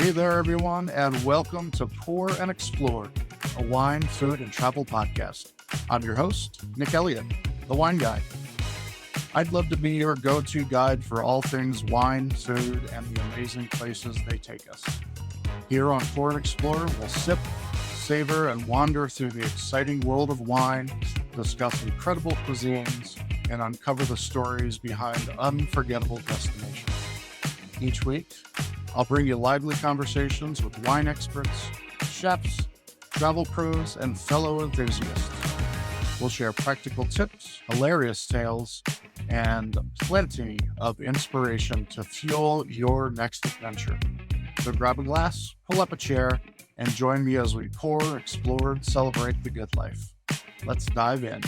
Hey there, everyone, and welcome to Pour and Explore, a wine, food, and travel podcast. I'm your host, Nick Elliott, the wine guy. I'd love to be your go-to guide for all things wine, food, and the amazing places they take us. Here on Pour and Explore, we'll sip, savor, and wander through the exciting world of wine, discuss incredible cuisines, and uncover the stories behind unforgettable destinations. Each week, I'll bring you lively conversations with wine experts, chefs, travel pros, and fellow enthusiasts. We'll share practical tips, hilarious tales, and plenty of inspiration to fuel your next adventure. So grab a glass, pull up a chair, and join me as we pour, explore, and celebrate the good life. Let's dive in.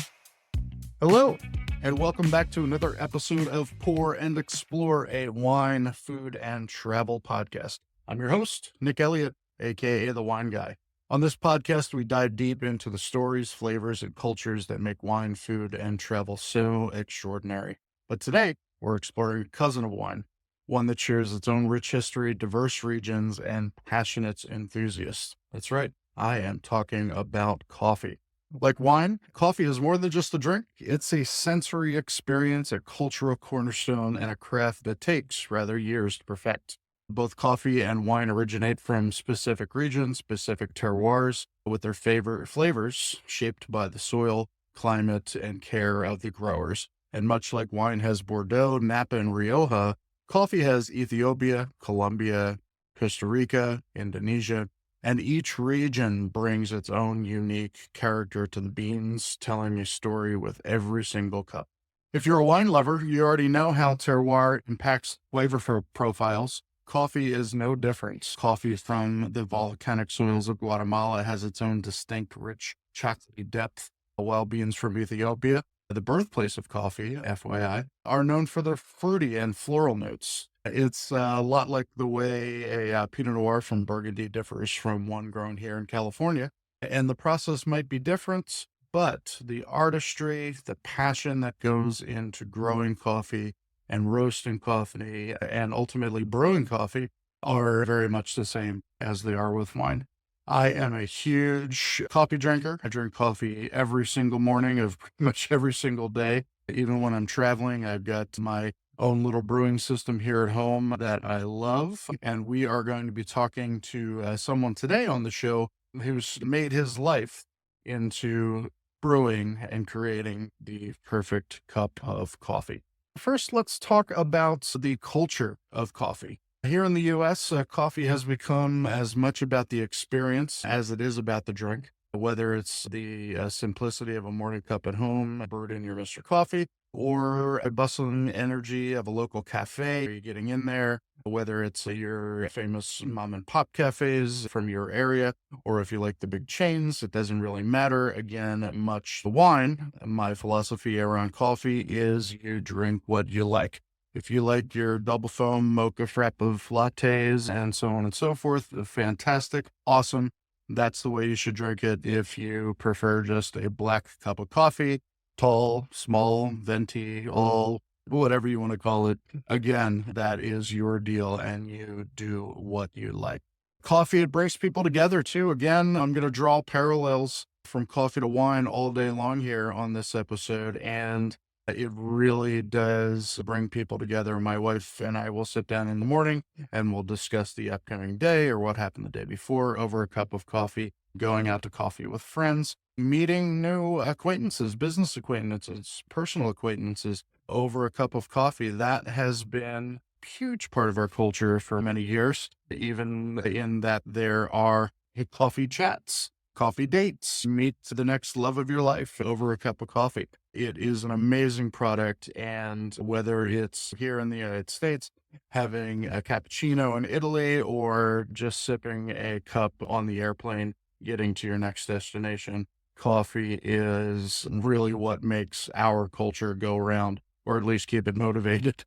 Hello, and welcome back to another episode of Pour and Explore, a wine, food, and travel podcast. I'm your host, Nick Elliott, aka the Wine Guy. On this podcast, we dive deep into the stories, flavors, and cultures that make wine, food, and travel so extraordinary. But today, we're exploring a cousin of wine, one that shares its own rich history, diverse regions, and passionate enthusiasts. That's right, I am talking about coffee. Like wine, coffee is more than just a drink. It's a sensory experience, a cultural cornerstone, and a craft that takes, years to perfect. Both coffee and wine originate from specific regions, specific terroirs, with their favorite flavors shaped by the soil, climate, and care of the growers. And much like wine has Bordeaux, Napa, and Rioja, coffee has Ethiopia, Colombia, Costa Rica, Indonesia, and each region brings its own unique character to the beans, telling a story with every single cup. If you're a wine lover, you already know how terroir impacts flavor profiles. Coffee is no different. Coffee from the volcanic soils of Guatemala has its own distinct, rich, chocolatey depth, while beans from Ethiopia, the birthplace of coffee, FYI, are known for their fruity and floral notes. It's a lot like the way a Pinot Noir from Burgundy differs from one grown here in California. And the process might be different, but the artistry, the passion that goes into growing coffee and roasting coffee and ultimately brewing coffee are very much the same as they are with wine. I am a huge coffee drinker. I drink coffee every single morning of pretty much every single day. Even when I'm traveling, I've got my own little brewing system here at home that I love. And we are going to be talking to someone today on the show who's made his life into brewing and creating the perfect cup of coffee. First, let's talk about the culture of coffee. Here in the U.S., coffee has become as much about the experience as it is about the drink, whether it's the simplicity of a morning cup at home, brewed in your Mr. Coffee, or a bustling energy of a local cafe. Are you getting in there? Whether it's your famous mom and pop cafes from your area, or if you like the big chains, it doesn't really matter. Again, much the wine. My philosophy around coffee is you drink what you like. If you like your double foam mocha frap of lattes and so on and so forth, fantastic, awesome. That's the way you should drink it. If you prefer just a black cup of coffee, tall, small, venti, all, whatever you want to call it, again, that is your deal and you do what you like. Coffee, it brings people together too. Again, I'm going to draw parallels from coffee to wine all day long here on this episode, and it really does bring people together. My wife and I will sit down in the morning and we'll discuss the upcoming day or what happened the day before over a cup of coffee, going out to coffee with friends, meeting new acquaintances, business acquaintances, personal acquaintances over a cup of coffee. That has been a huge part of our culture for many years, even in that there are coffee chats, coffee dates, meet the next love of your life over a cup of coffee. It is an amazing product, and whether it's here in the United States, having a cappuccino in Italy, or just sipping a cup on the airplane, getting to your next destination, coffee is really what makes our culture go around, or at least keep it motivated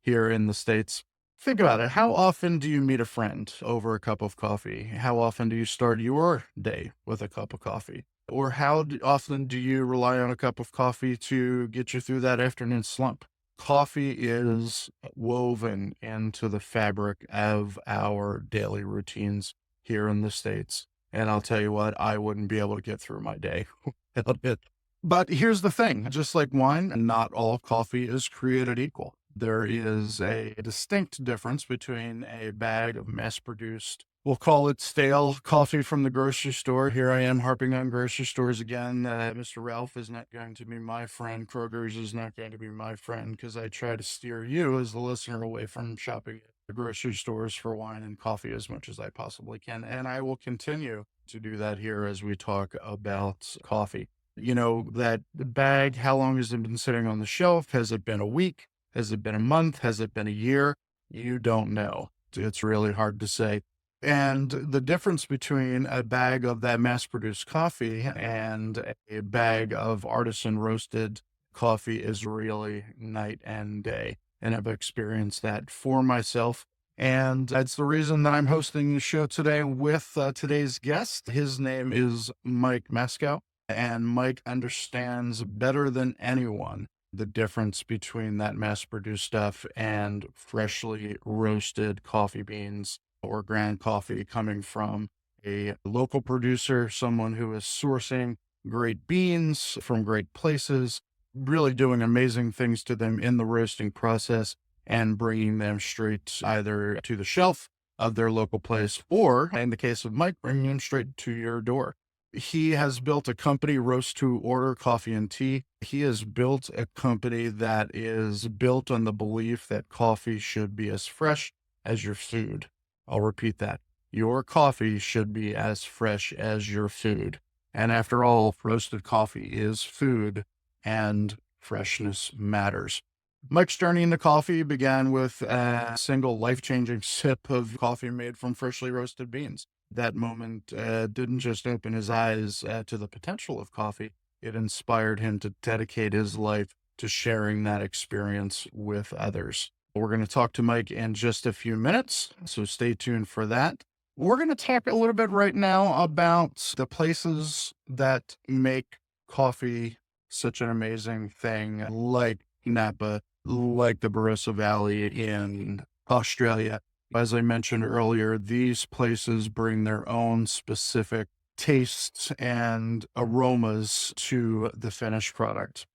here in the States. Think about it. How often do you meet a friend over a cup of coffee? How often do you start your day with a cup of coffee? Or how often do you rely on a cup of coffee to get you through that afternoon slump? Coffee is woven into the fabric of our daily routines here in the States. And I'll tell you what, I wouldn't be able to get through my day without it. But here's the thing, just like wine, not all coffee is created equal. There is a distinct difference between a bag of mass produced, we'll call it stale coffee from the grocery store. Here I am harping on grocery stores again. Mr. Ralph is not going to be my friend. Kroger's is not going to be my friend because I try to steer you as the listener away from shopping at the grocery stores for wine and coffee as much as I possibly can. And I will continue to do that here as we talk about coffee. You know, that bag, how long has it been sitting on the shelf? Has it been a week? Has it been a month? Has it been a year? You don't know. It's really hard to say. And the difference between a bag of that mass-produced coffee and a bag of artisan roasted coffee is really night and day. And I've experienced that for myself. And that's the reason that I'm hosting the show today with today's guest. His name is Mike Mascow, and Mike understands better than anyone the difference between that mass-produced stuff and freshly roasted coffee beans or ground coffee coming from a local producer, someone who is sourcing great beans from great places, really doing amazing things to them in the roasting process and bringing them straight either to the shelf of their local place or, in the case of Mike, bringing them straight to your door. He has built a company, Roast to Order Coffee and Tea. He has built a company that is built on the belief that coffee should be as fresh as your food. I'll repeat that. Your coffee should be as fresh as your food. And after all, roasted coffee is food and freshness matters. Mike's journey into coffee began with a single life-changing sip of coffee made from freshly roasted beans. That moment didn't just open his eyes to the potential of coffee, it inspired him to dedicate his life to sharing that experience with others. We're going to talk to Mike in just a few minutes, so stay tuned for that. We're going to talk a little bit right now about the places that make coffee such an amazing thing, like Napa, like the Barossa Valley in Australia. As I mentioned earlier, these places bring their own specific tastes and aromas to the finished product.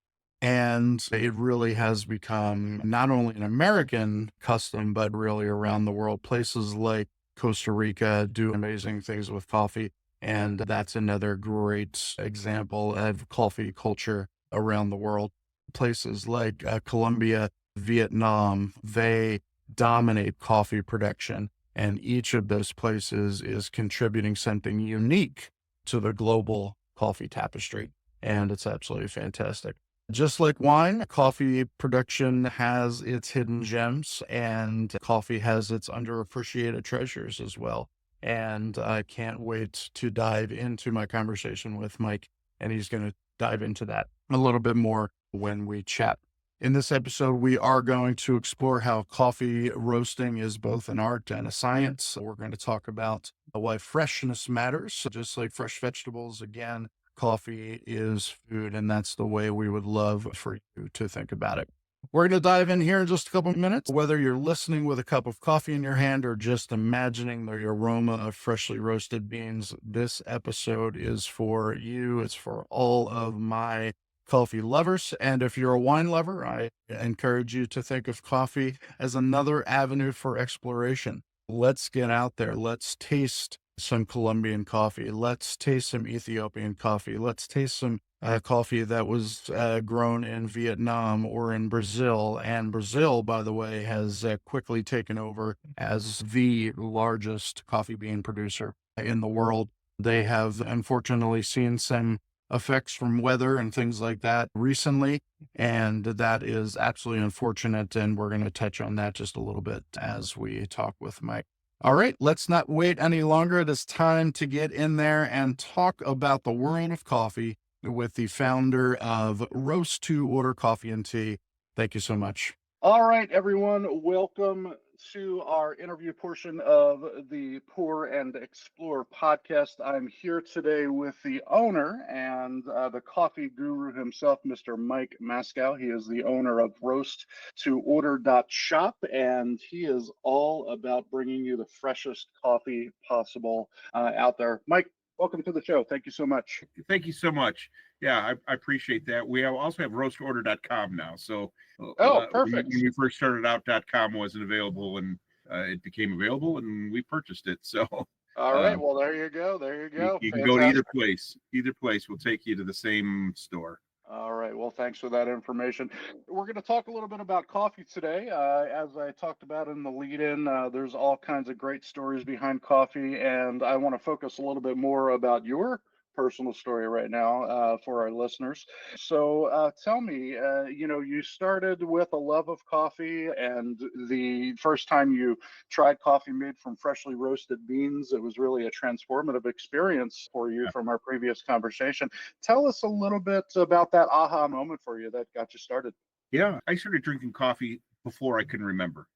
And it really has become not only an American custom, but really around the world. Places like Costa Rica do amazing things with coffee. And that's another great example of coffee culture around the world. Places like Colombia, Vietnam, they dominate coffee production. And each of those places is contributing something unique to the global coffee tapestry. And it's absolutely fantastic. Just like wine, coffee production has its hidden gems and coffee has its underappreciated treasures as well. And I can't wait to dive into my conversation with Mike, and he's going to dive into that a little bit more when we chat. In this episode, we are going to explore how coffee roasting is both an art and a science. We're going to talk about why freshness matters. So just like fresh vegetables, again, coffee is food, and that's the way we would love for you to think about it. We're going to dive in here in just a couple of minutes. Whether you're listening with a cup of coffee in your hand or just imagining the aroma of freshly roasted beans, this episode is for you. It's for all of my coffee lovers. And if you're a wine lover, I encourage you to think of coffee as another avenue for exploration. Let's get out there. Let's taste some Colombian coffee. Let's taste some Ethiopian coffee. Let's taste some coffee that was grown in Vietnam or in Brazil. And Brazil, by the way, has quickly taken over as the largest coffee bean producer in the world. They have unfortunately seen some effects from weather and things like that recently, and that is absolutely unfortunate. And we're going to touch on that just a little bit as we talk with Mike. All right, let's not wait any longer. It is time to get in there and talk about the world of coffee with the founder of Roast to Order Coffee and Tea. Thank you so much, All right, everyone, welcome to our interview portion of the Pour and Explore podcast. I'm here today with the owner and the coffee guru himself, Mr. Mike Mascow. He is the owner of roast2order.shop, and he is all about bringing you the freshest coffee possible out there. Mike, welcome to the show. Thank you so much. Thank you so much. Yeah, I appreciate that. We also have roast2order.com now. So Perfect. when we first started out, .com wasn't available, and it became available, and we purchased it. So all right, well, there you go. There you go. You can go to either place. Either place will take you to the same store. All right. Well, thanks for that information. We're going to talk a little bit about coffee today. As I talked about in the lead-in, there's all kinds of great stories behind coffee, and I want to focus a little bit more about your personal story right now for our listeners. So tell me, you started with a love of coffee, and the first time you tried coffee made from freshly roasted beans, it was really a transformative experience for you from our previous conversation. Tell us a little bit about that aha moment for you that got you started. Yeah, I started drinking coffee before I can remember.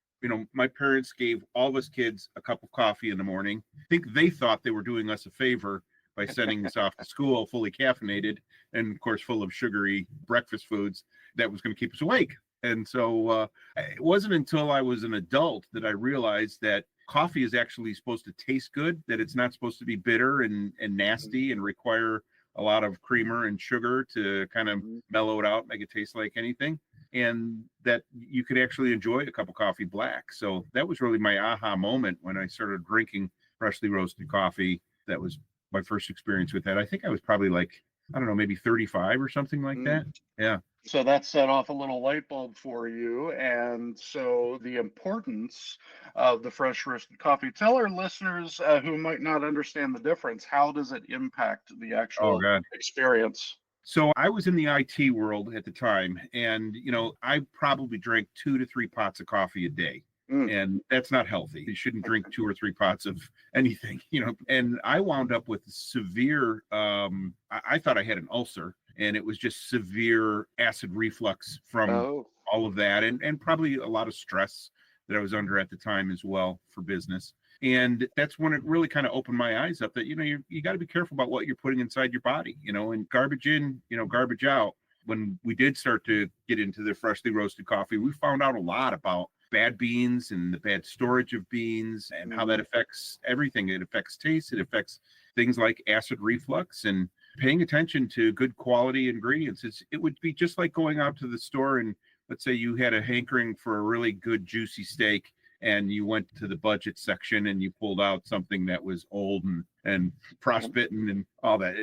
My parents gave all of us kids a cup of coffee in the morning. I think they thought they were doing us a favor by sending us off to school fully caffeinated and, of course, full of sugary breakfast foods that was going to keep us awake. And so it wasn't until I was an adult that I realized that coffee is actually supposed to taste good, that it's not supposed to be bitter and nasty and require a lot of creamer and sugar to kind of mellow it out, make it taste like anything, and that you could actually enjoy a cup of coffee black. So that was really my aha moment when I started drinking freshly roasted coffee. That was my first experience with that. I think I was probably like, I don't know, maybe 35 or something like that. Yeah. So that set off a little light bulb for you. And so the importance of the fresh roasted coffee. Tell our listeners who might not understand the difference, how does it impact the actual experience? So I was in the IT world at the time, and, I probably drank 2 to 3 pots of coffee a day. And that's not healthy. You shouldn't drink 2 or 3 pots of anything, and I wound up with severe, I thought I had an ulcer, and it was just severe acid reflux from all of that, and probably a lot of stress that I was under at the time as well for business. And that's when it really kind of opened my eyes up that, you got to be careful about what you're putting inside your body, and garbage in, garbage out. When we did start to get into the freshly roasted coffee, we found out a lot about bad beans and the bad storage of beans and how that affects everything. It affects taste. It affects things like acid reflux, and paying attention to good quality ingredients. It would be just like going out to the store, and let's say you had a hankering for a really good juicy steak, and you went to the budget section and you pulled out something that was old and frostbitten and all that.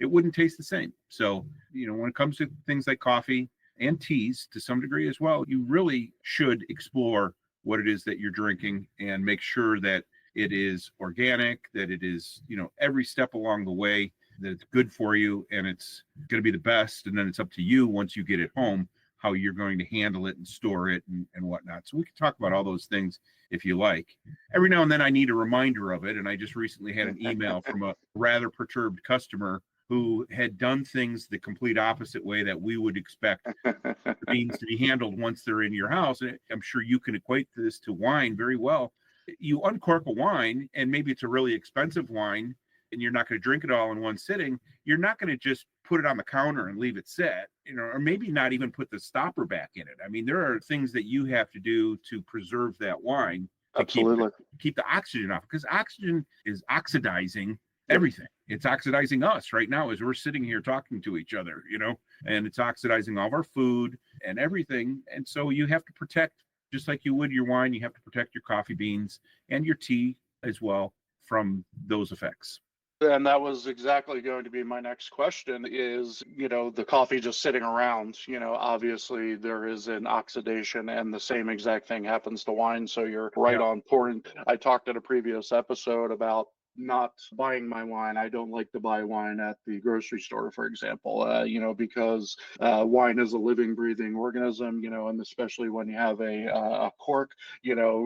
It wouldn't taste the same. So, when it comes to things like coffee and teas to some degree as well, you really should explore what it is that you're drinking and make sure that it is organic, that it is, every step along the way, that it's good for you and it's going to be the best. And then it's up to you once you get it home, how you're going to handle it and store it and whatnot. So we can talk about all those things if you like. Every now and then I need a reminder of it. And I just recently had an email from a rather perturbed customer who had done things the complete opposite way that we would expect the beans to be handled once they're in your house. And I'm sure you can equate this to wine very well. You uncork a wine, and maybe it's a really expensive wine, and you're not going to drink it all in one sitting. You're not going to just put it on the counter and leave it sit, or maybe not even put the stopper back in it. I mean, there are things that you have to do to preserve that wine to keep the oxygen off, because oxygen is oxidizing everything. It's oxidizing us right now as we're sitting here talking to each other, and it's oxidizing all of our food and everything. And so you have to protect, just like you would your wine, you have to protect your coffee beans and your tea as well from those effects. And that was exactly going to be my next question is, the coffee just sitting around, obviously there is an oxidation, and the same exact thing happens to wine. So you're right on point. I talked in a previous episode about not buying my wine. I don't like to buy wine at the grocery store, for example, because wine is a living, breathing organism, and especially when you have a cork,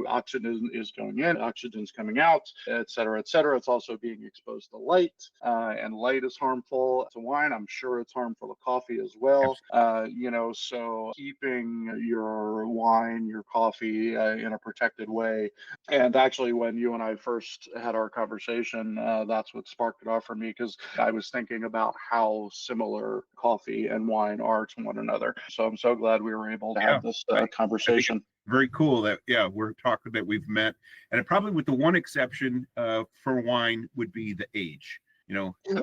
oxygen is going in, oxygen's coming out, et cetera, et cetera. It's also being exposed to light, and light is harmful to wine. I'm sure it's harmful to coffee as well. So keeping your wine, your coffee in a protected way. And actually, when you and I first had our conversation, that's what sparked it off for me, because I was thinking about how similar coffee and wine are to one another. So I'm so glad we were able to have this conversation. Very cool that, we're talking that we've met. And it probably, with the one exception for wine, would be the age.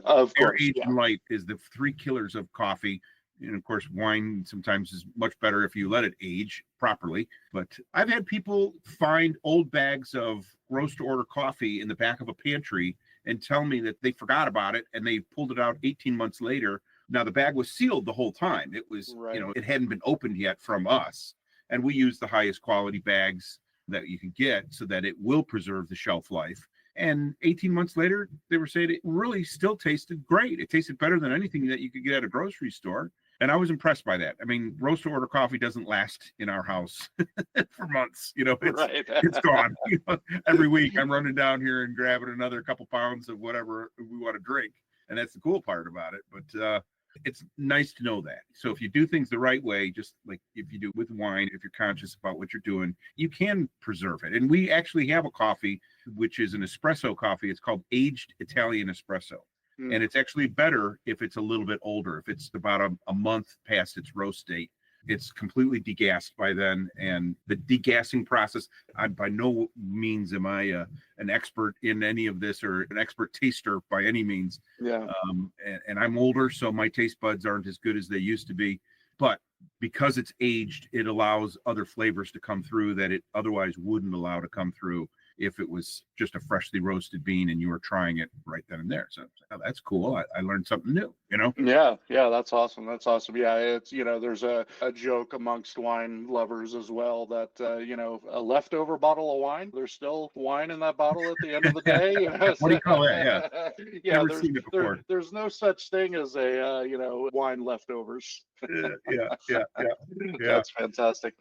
Of course, age and light is the three killers of coffee. And of course, wine sometimes is much better if you let it age properly. But I've had people find old bags of roast to order coffee in the back of a pantry and tell me that they forgot about it and they pulled it out 18 months later. Now, the bag was sealed the whole time. It was, it hadn't been opened yet from us. And we use the highest quality bags that you can get so that it will preserve the shelf life. And 18 months later, they were saying it really still tasted great. It tasted better than anything that you could get at a grocery store. And I was impressed by that. I mean, roast to order coffee doesn't last in our house for months. It's gone. Every week I'm running down here and grabbing another couple pounds of whatever we want to drink. And that's the cool part about it. But it's nice to know that. So if you do things the right way, just like if you do with wine, if you're conscious about what you're doing, you can preserve it. And we actually have a coffee, which is an espresso coffee. It's called aged Italian espresso. And it's actually better if it's a little bit older. If it's about a month past its roast date, it's completely degassed by then. And the degassing process, by no means am I an expert in any of this or an expert taster by any means. And I'm older, so my taste buds aren't as good as they used to be. But because it's aged, it allows other flavors to come through that it otherwise wouldn't allow to come through if it was just a freshly roasted bean and you were trying it right then and there. So that's cool. I learned something new, Yeah, that's awesome. That's awesome. Yeah, it's, there's a joke amongst wine lovers as well that, a leftover bottle of wine, there's still wine in that bottle at the end of the day. What do you call that? Yeah. Yeah, Never seen it before. There's no such thing as a, wine leftovers. Yeah. That's fantastic.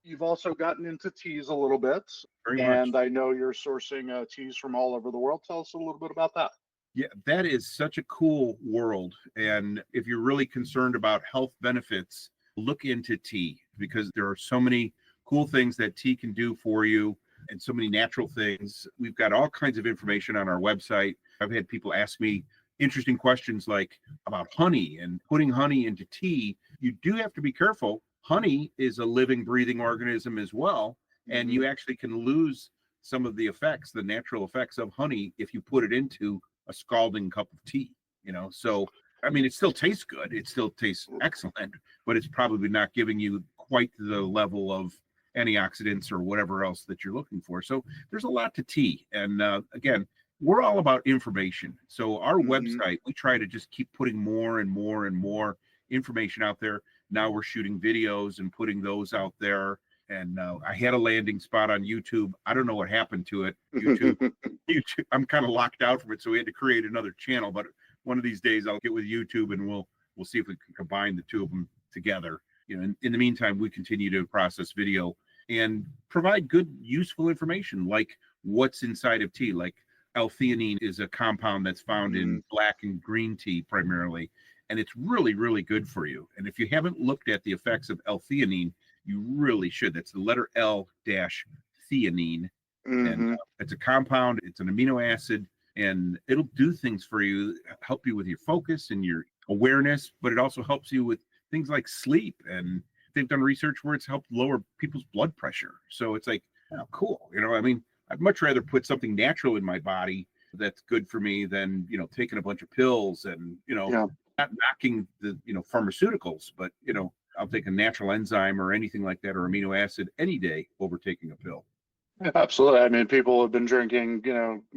You've also gotten into teas a little bit. Very and much. I know you're sourcing teas from all over the world. Tell us a little bit about that. Yeah, that is such a cool world. And if you're really concerned about health benefits, look into tea, because there are so many cool things that tea can do for you and so many natural things. We've got all kinds of information on our website. I've had people ask me interesting questions like about honey and putting honey into tea. You do have to be careful. Honey is a living, breathing organism as well. And you actually can lose some of the effects, the natural effects of honey, if you put it into a scalding cup of tea, So, I mean, it still tastes good. It still tastes excellent, but it's probably not giving you quite the level of antioxidants or whatever else that you're looking for. So there's a lot to tea. And again, we're all about information. So our website, we try to just keep putting more and more and more information out there. Now we're shooting videos and putting those out there. And I had a landing spot on YouTube. I don't know what happened to it. YouTube, I'm kind of locked out from it, so we had to create another channel. But one of these days, I'll get with YouTube and we'll see if we can combine the two of them together. In the meantime, we continue to process video and provide good, useful information, like what's inside of tea. Like L-theanine is a compound that's found in black and green tea primarily, and it's really, really good for you. And if you haven't looked at the effects of L-theanine, you really should. That's the letter L-theanine. And it's a compound, it's an amino acid, and it'll do things for you, help you with your focus and your awareness, but it also helps you with things like sleep. And they've done research where it's helped lower people's blood pressure. So it's like, oh, cool. I mean, I'd much rather put something natural in my body that's good for me than, taking a bunch of pills and, not knocking the, pharmaceuticals, but, I'll take a natural enzyme or anything like that, or amino acid any day over taking a pill. Absolutely. I mean, people have been drinking,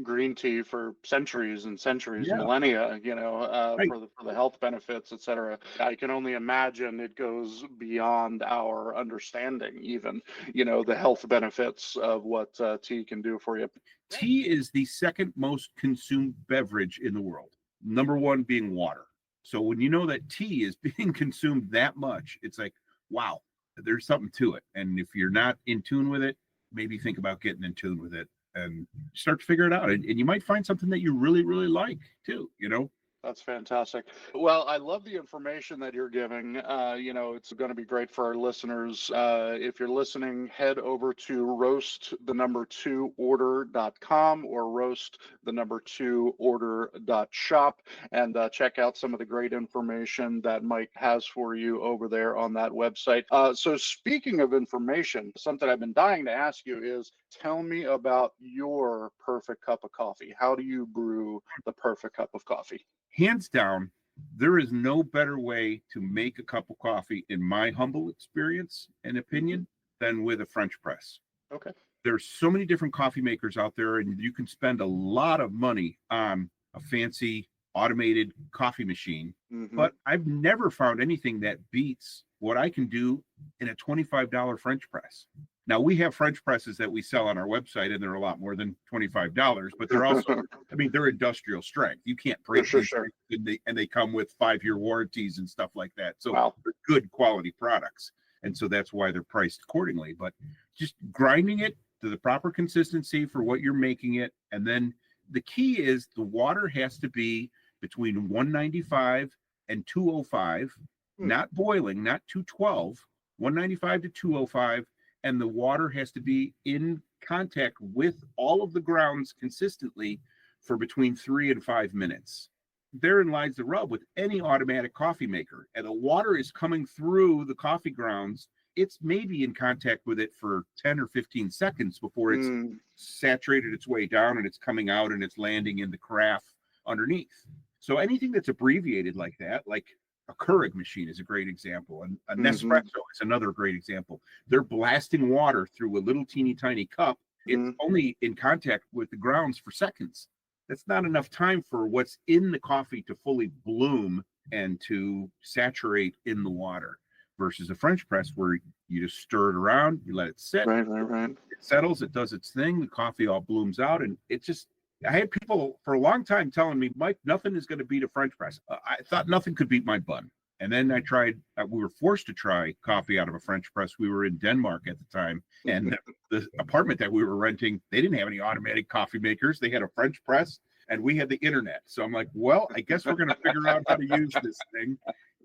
green tea for centuries and centuries, Yeah, millennia, right. for the health benefits, et cetera. I can only imagine it goes beyond our understanding, even, the health benefits of what tea can do for you. Tea is the second most consumed beverage in the world, number one being water. So when you know that tea is being consumed that much, it's like, wow, there's something to it. And if you're not in tune with it, maybe think about getting in tune with it and start to figure it out. And you might find something that you really, really like too, you know? That's fantastic. Well, I love the information that you're giving. It's going to be great for our listeners. If you're listening, head over to roast2order.com or roast2order.shop and check out some of the great information that Mike has for you over there on that website. So speaking of information, something I've been dying to ask you is tell me about your perfect cup of coffee. How do you brew the perfect cup of coffee? Hands down, there is no better way to make a cup of coffee, in my humble experience and opinion, than with a French press. Okay. There's so many different coffee makers out there, and you can spend a lot of money on a fancy automated coffee machine. But I've never found anything that beats what I can do in a $25 French press. Now, we have French presses that we sell on our website, and they're a lot more than $25, but they're also, they're industrial strength. You can't break these things, and they come with 5-year warranties and stuff like that. So they're good quality products. And so that's why they're priced accordingly. But just grinding it to the proper consistency for what you're making it. And then the key is the water has to be between 195 and 205, not boiling, not 212, 195 to 205. And the water has to be in contact with all of the grounds consistently for between 3 and 5 minutes. Therein lies the rub with any automatic coffee maker. And the water is coming through the coffee grounds. It's maybe in contact with it for 10 or 15 seconds before it's saturated its way down and it's coming out and it's landing in the carafe underneath. So anything that's abbreviated like that, like a Keurig machine is a great example, and a Nespresso is another great example. They're blasting water through a little teeny tiny cup. It's only in contact with the grounds for seconds. That's not enough time for what's in the coffee to fully bloom and to saturate in the water, versus a French press where you just stir it around, you let it sit, it settles, it does its thing, the coffee all blooms out, and it just, I had people for a long time telling me, Mike, nothing is going to beat a French press. I thought nothing could beat my bun. And then I tried, we were forced to try coffee out of a French press. We were in Denmark at the time. And the apartment that we were renting, they didn't have any automatic coffee makers. They had a French press and we had the internet. So I'm like, well, I guess we're going to figure out how to use this thing.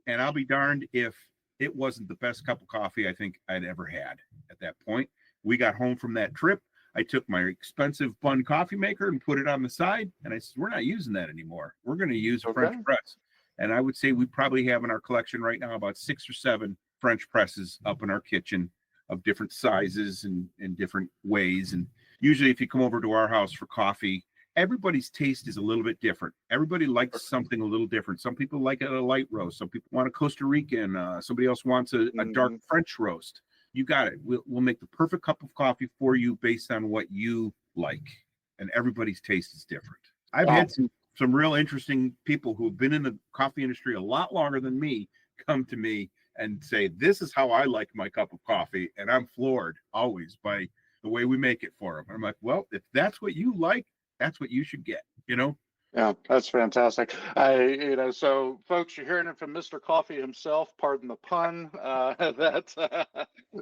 And I'll be darned if it wasn't the best cup of coffee I think I'd ever had at that point. We got home from that trip. I took my expensive bun coffee maker and put it on the side. And I said, we're not using that anymore. We're going to use a French press. And I would say we probably have in our collection right now about 6 or 7 French presses up in our kitchen of different sizes and different ways. And usually if you come over to our house for coffee, everybody's taste is a little bit different. Everybody likes something a little different. Some people like a light roast. Some people want a Costa Rican. Somebody else wants a dark French roast. You got it. We'll make the perfect cup of coffee for you based on what you like. And everybody's taste is different. I've had some real interesting people who have been in the coffee industry a lot longer than me come to me and say, this is how I like my cup of coffee. And I'm floored always by the way we make it for them. And I'm like, well, if that's what you like, that's what you should get, you know? Yeah, that's fantastic. So folks, you're hearing it from Mr. Coffee himself, pardon the pun, that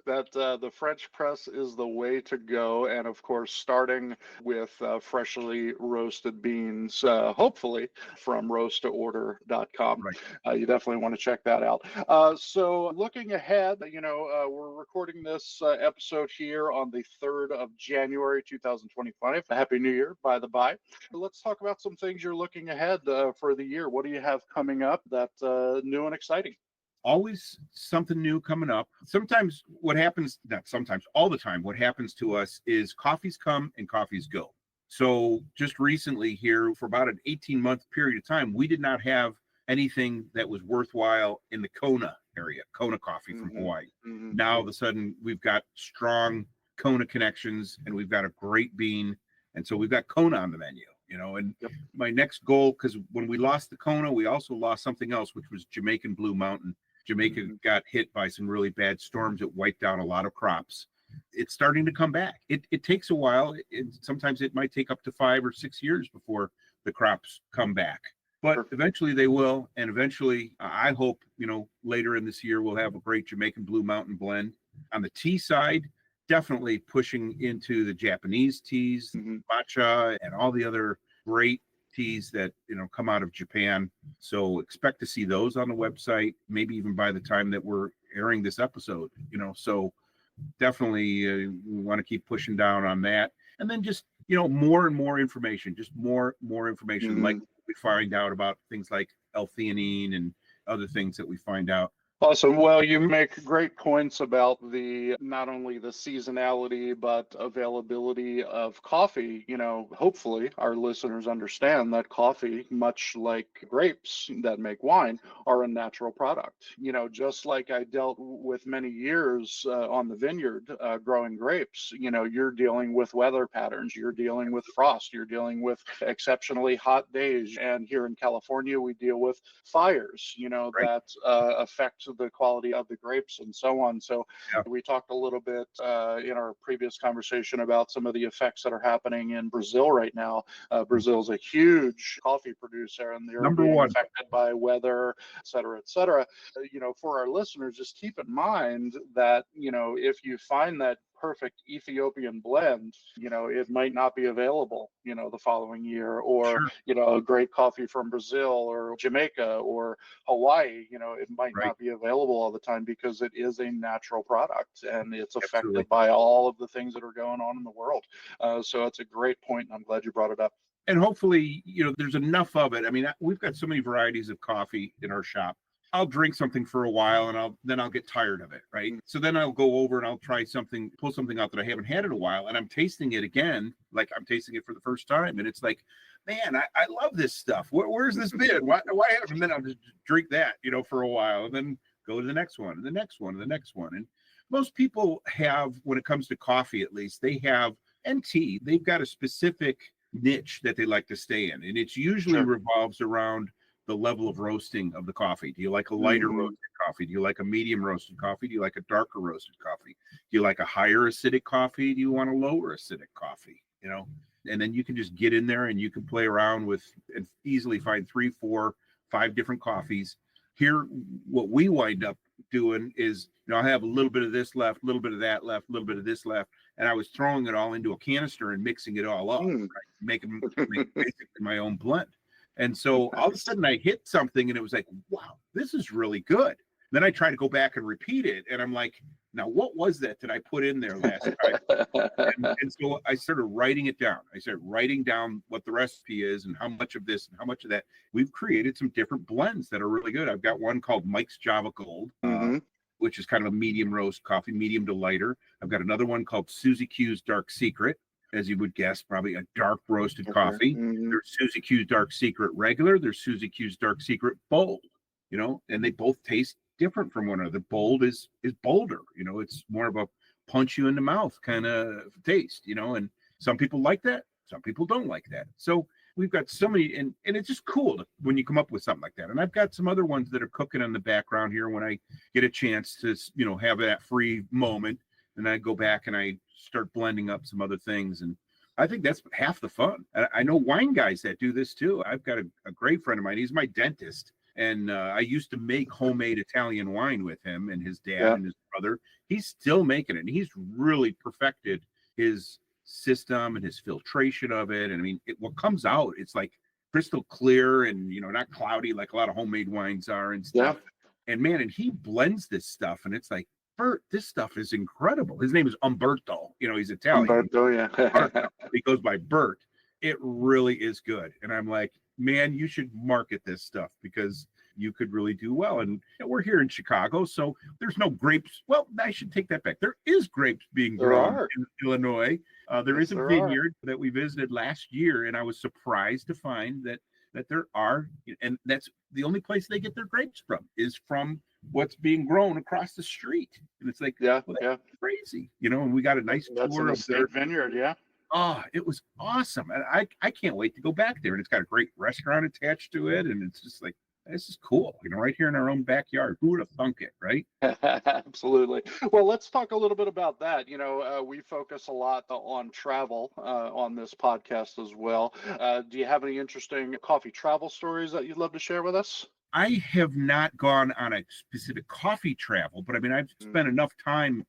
the French press is the way to go. And of course, starting with freshly roasted beans, hopefully from roast2order.com. You definitely want to check that out. So looking ahead, we're recording this episode here on the 3rd of January, 2025. Happy New Year, by the by. Let's talk about some things you're looking ahead for the year. What do you have coming up that's new and exciting? Always something new coming up. Sometimes what happens, not sometimes, all the time, what happens to us is coffees come and coffees go. So just recently here, for about an 18-month period of time, we did not have anything that was worthwhile in the Kona area, Kona coffee from Hawaii. Now all of a sudden we've got strong Kona connections, and we've got a great bean. And so we've got Kona on the menu, and my next goal, because when we lost the Kona, we also lost something else, which was Jamaican Blue Mountain. Jamaica got hit by some really bad storms that wiped out a lot of crops. It's starting to come back. It takes a while. Sometimes it might take up to 5 or 6 years before the crops come back. But eventually they will. And eventually, I hope, later in this year, we'll have a great Jamaican Blue Mountain blend. On the tea side, definitely pushing into the Japanese teas, matcha, and all the other great teas that come out of Japan. So expect to see those on the website, maybe even by the time that we're airing this episode. So definitely we want to keep pushing down on that. And then just more and more information, just more information, like we find out about things like L-theanine and other things that we find out. Awesome. Well, you make great points about not only the seasonality, but availability of coffee. Hopefully our listeners understand that coffee, much like grapes that make wine, are a natural product. Just like I dealt with many years on the vineyard growing grapes, you're dealing with weather patterns, you're dealing with frost, you're dealing with exceptionally hot days. And here in California, we deal with fires, that affect the quality of the grapes and so on. So we talked a little bit in our previous conversation about some of the effects that are happening in Brazil right now. Brazil's a huge coffee producer, and they're being affected by weather, et cetera, et cetera. For our listeners, just keep in mind that, if you find that perfect Ethiopian blend, it might not be available, the following year, or, a great coffee from Brazil or Jamaica or Hawaii, it might not be available all the time because it is a natural product and it's affected by all of the things that are going on in the world. So that's a great point, and I'm glad you brought it up. And hopefully, there's enough of it. I mean, we've got so many varieties of coffee in our shop. I'll drink something for a while and I'll get tired of it, right? So then I'll go over and I'll try something, pull something out that I haven't had in a while, and I'm tasting it again, like I'm tasting it for the first time, and it's like, man, I love this stuff. Where's this been? Why haven't? And then I'll just drink that, for a while, and then go to the next one, and the next one, and the next one. And most people have, when it comes to coffee, at least, they have, and tea, they've got a specific niche that they like to stay in, and it's usually revolves around the level of roasting of the coffee. Do you like a lighter roasted coffee? Do you like a medium roasted coffee? Do you like a darker roasted coffee? Do you like a higher acidic coffee? Do you want a lower acidic coffee? And then you can just get in there and you can play around with and easily find 3, 4, 5 different coffees. Here, what we wind up doing is, I have a little bit of this left, a little bit of that left, a little bit of this left, and I was throwing it all into a canister and mixing it all up, right? making basically my own blend. And so all of a sudden I hit something and it was like, wow, this is really good. Then I try to go back and repeat it. And I'm like, now what was that I put in there last time? And so I started writing it down. I started writing down what the recipe is and how much of this and how much of that. We've created some different blends that are really good. I've got one called Mike's Java Gold, which is kind of a medium roast coffee, medium to lighter. I've got another one called Susie Q's Dark Secret, as you would guess, probably a dark roasted coffee. There's Susie Q's Dark Secret regular. There's Susie Q's Dark Secret bold, and they both taste different from one another. Bold is bolder, it's more of a punch you in the mouth kind of taste, and some people like that. Some people don't like that. So we've got so many, and it's just cool when you come up with something like that. And I've got some other ones that are cooking in the background here when I get a chance to, have that free moment. And I go back and I start blending up some other things. And I think that's half the fun. I know wine guys that do this too. I've got a great friend of mine. He's my dentist. And I used to make homemade Italian wine with him and his dad and his brother. He's still making it. And he's really perfected his system and his filtration of it. And I mean, what comes out, it's like crystal clear and, not cloudy like a lot of homemade wines are and stuff. And man, and he blends this stuff and it's like, Bert, this stuff is incredible. His name is Umberto. He's Italian. Umberto, yeah. He goes by Bert. It really is good. And I'm like, man, you should market this stuff because you could really do well. And we're here in Chicago, so there's no grapes. Well, I should take that back. There is grapes being grown in Illinois. There is a vineyard that we visited last year, and I was surprised to find that there are, and that's the only place they get their grapes from is from what's being grown across the street. And it's like, Yeah, well, yeah. that's crazy, and we got a nice That's an tour of their. estate vineyard, yeah. Oh, it was awesome. And I can't wait to go back there. And it's got a great restaurant attached to it. And it's just like, this is cool, right here in our own backyard. Who would have thunk it, right? Absolutely. Well, let's talk a little bit about that. We focus a lot on travel on this podcast as well. Do you have any interesting coffee travel stories that you'd love to share with us? I have not gone on a specific coffee travel, but I mean, I've spent enough time,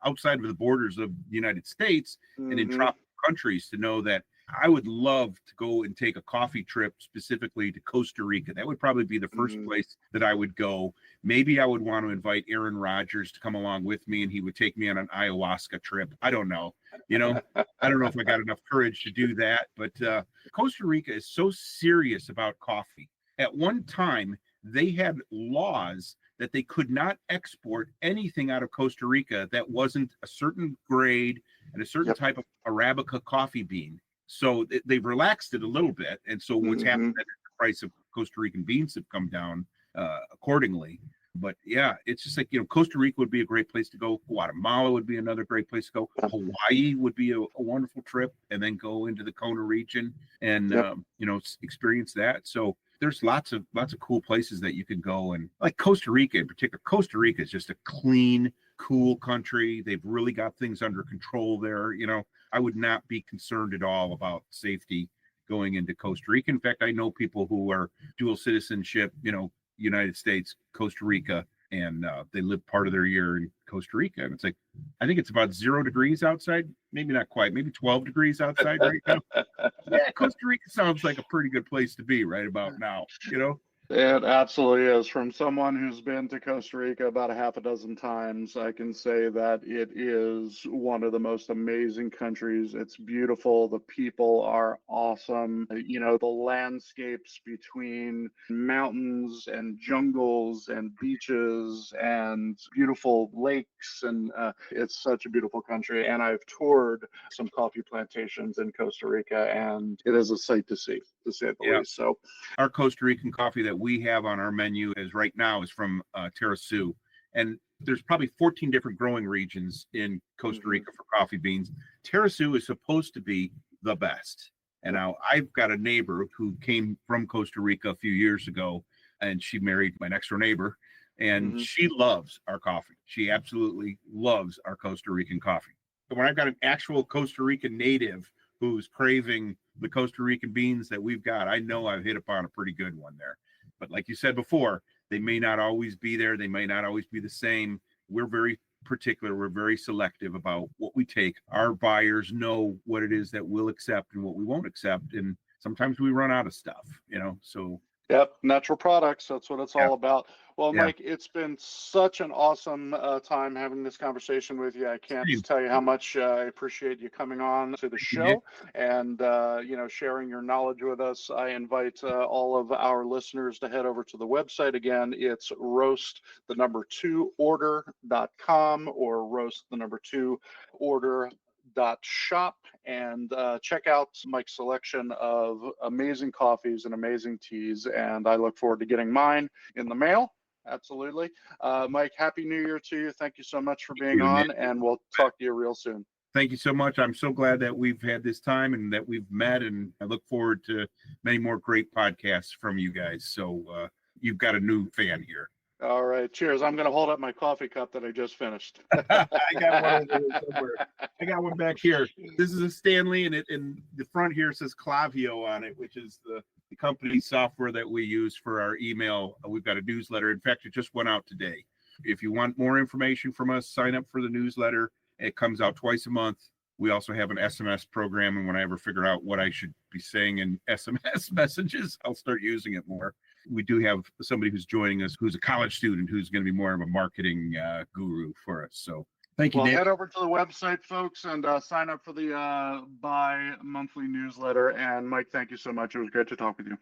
outside of the borders of the United States and in tropical countries to know that I would love to go and take a coffee trip specifically to Costa Rica. That would probably be the first place that I would go. Maybe I would want to invite Aaron Rodgers to come along with me and he would take me on an ayahuasca trip. I don't know. I don't know if I got enough courage to do that, but Costa Rica is so serious about coffee. At one time, they had laws that they could not export anything out of Costa Rica that wasn't a certain grade and a certain type of Arabica coffee bean. So they've relaxed it a little bit. And so what's happened is the price of Costa Rican beans have come down accordingly. But yeah, it's just like, Costa Rica would be a great place to go. Guatemala would be another great place to go. Hawaii would be a wonderful trip, and then go into the Kona region and, experience that. So there's lots of cool places that you can go. And like Costa Rica in particular, Costa Rica is just a clean, cool country. They've really got things under control there. I would not be concerned at all about safety going into Costa Rica. In fact, I know people who are dual citizenship, United States, Costa Rica, and they live part of their year in Costa Rica. And it's like, I think it's about 0 degrees outside, maybe not quite, maybe 12 degrees outside right now. Yeah, Costa Rica sounds like a pretty good place to be right about now, It absolutely is. From someone who's been to Costa Rica about a half a dozen times, I can say that it is one of the most amazing countries. It's beautiful. The people are awesome. The landscapes between mountains and jungles and beaches and beautiful lakes. And it's such a beautiful country. And I've toured some coffee plantations in Costa Rica, and it is a sight to see, to say the least. So our Costa Rican coffee that we have on our menu is from Terroir. And there's probably 14 different growing regions in Costa Rica for coffee beans. Terroir is supposed to be the best. And now I've got a neighbor who came from Costa Rica a few years ago, and she married my next door neighbor, and she loves our coffee. She absolutely loves our Costa Rican coffee. But when I've got an actual Costa Rican native who's craving the Costa Rican beans that we've got, I know I've hit upon a pretty good one there. But like you said before, they may not always be there. They may not always be the same. We're very particular. We're very selective about what we take. Our buyers know what it is that we'll accept and what we won't accept. And sometimes we run out of stuff, so. Yep, natural products. That's what it's all about. Well, Mike, it's been such an awesome time having this conversation with you. I can't tell you how much I appreciate you coming on to the show and, sharing your knowledge with us. I invite all of our listeners to head over to the website. Again, it's roast2order.com or roast2order.shop, and check out Mike's selection of amazing coffees and amazing teas. And I look forward to getting mine in the mail. Absolutely. Mike, Happy New Year to you. Thank you so much for being on, and we'll talk to you real soon. Thank you so much. I'm so glad that we've had this time and that we've met, and I look forward to many more great podcasts from you guys. So you've got a new fan here. All right. Cheers. I'm going to hold up my coffee cup that I just finished. I got one over here somewhere. I got one back here. This is a Stanley, and in the front here says Clavio on it, which is the company software that we use for our email. We've got a newsletter. In fact, it just went out today. If you want more information from us, sign up for the newsletter. It comes out twice a month. We also have an SMS program, and when I ever figure out what I should be saying in SMS messages, I'll start using it more. We do have somebody who's joining us who's a college student who's going to be more of a marketing guru for us. So thank you, Well, Nick. head over to the website, folks, and sign up for the bi-monthly newsletter. And Mike, thank you so much. It was great to talk with you.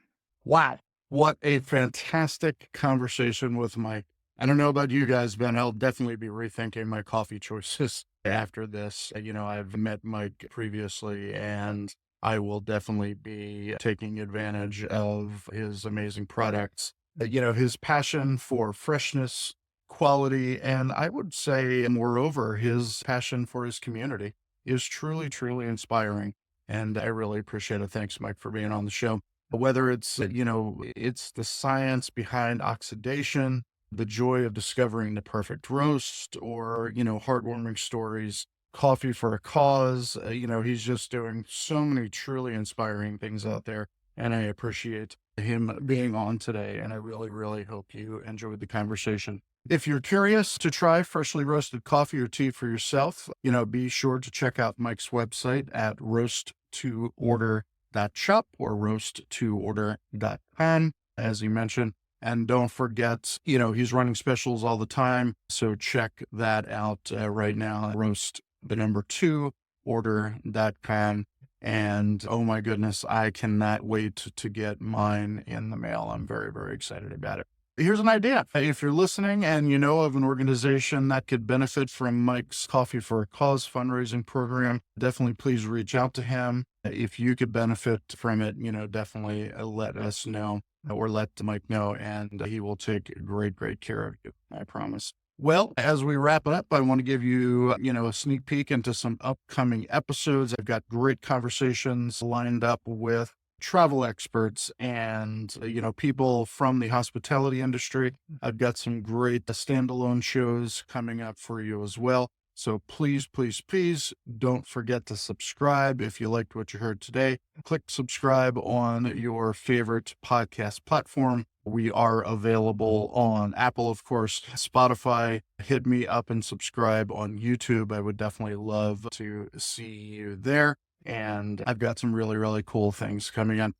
Wow. What a fantastic conversation with Mike. I don't know about you guys, but I'll definitely be rethinking my coffee choices after this. I've met Mike previously, and I will definitely be taking advantage of his amazing products his passion for freshness, quality, and I would say, moreover, his passion for his community is truly, truly inspiring. And I really appreciate it. Thanks, Mike, for being on the show. Whether it's, it's the science behind oxidation, the joy of discovering the perfect roast, or, heartwarming stories, coffee for a cause, he's just doing so many truly inspiring things out there. And I appreciate him being on today. And I really, really hope you enjoyed the conversation. If you're curious to try freshly roasted coffee or tea for yourself, be sure to check out Mike's website at roast2order.shop or roast2order.com, as he mentioned. And don't forget, he's running specials all the time. So check that out right now. Roast2order.com. And oh my goodness, I cannot wait to get mine in the mail. I'm very, very excited about it. Here's an idea. If you're listening and you know of an organization that could benefit from Mike's Coffee for a Cause fundraising program, definitely please reach out to him. If you could benefit from it, definitely let us know or let Mike know, and he will take great, great care of you. I promise. Well, as we wrap it up, I want to give you, a sneak peek into some upcoming episodes. I've got great conversations lined up with travel experts and, people from the hospitality industry. I've got some great standalone shows coming up for you as well. So please, please, please don't forget to subscribe. If you liked what you heard today, click subscribe on your favorite podcast platform. We are available on Apple, of course, Spotify. Hit me up and subscribe on YouTube. I would definitely love to see you there. And I've got some really, really cool things coming on.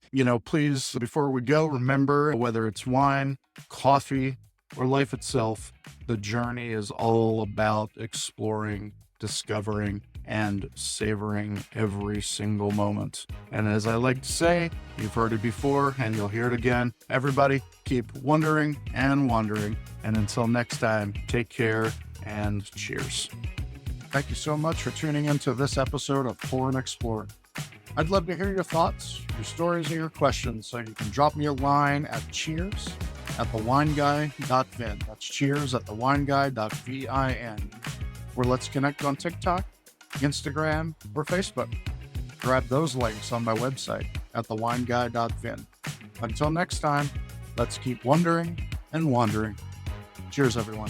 Please, before we go, remember, whether it's wine, coffee, or life itself, the journey is all about exploring, discovering, and savoring every single moment. And as I like to say, you've heard it before and you'll hear it again. Everybody, keep wondering and wandering. And until next time, take care and cheers. Thank you so much for tuning into this episode of Pour and Explore. I'd love to hear your thoughts, your stories, and your questions, so you can drop me a line at cheers@thewineguy.vin. That's cheers@thewineguy.vin. Or let's connect on TikTok, Instagram, or Facebook. Grab those links on my website at thewineguy.vin. Until next time, let's keep wondering and wandering. Cheers, everyone.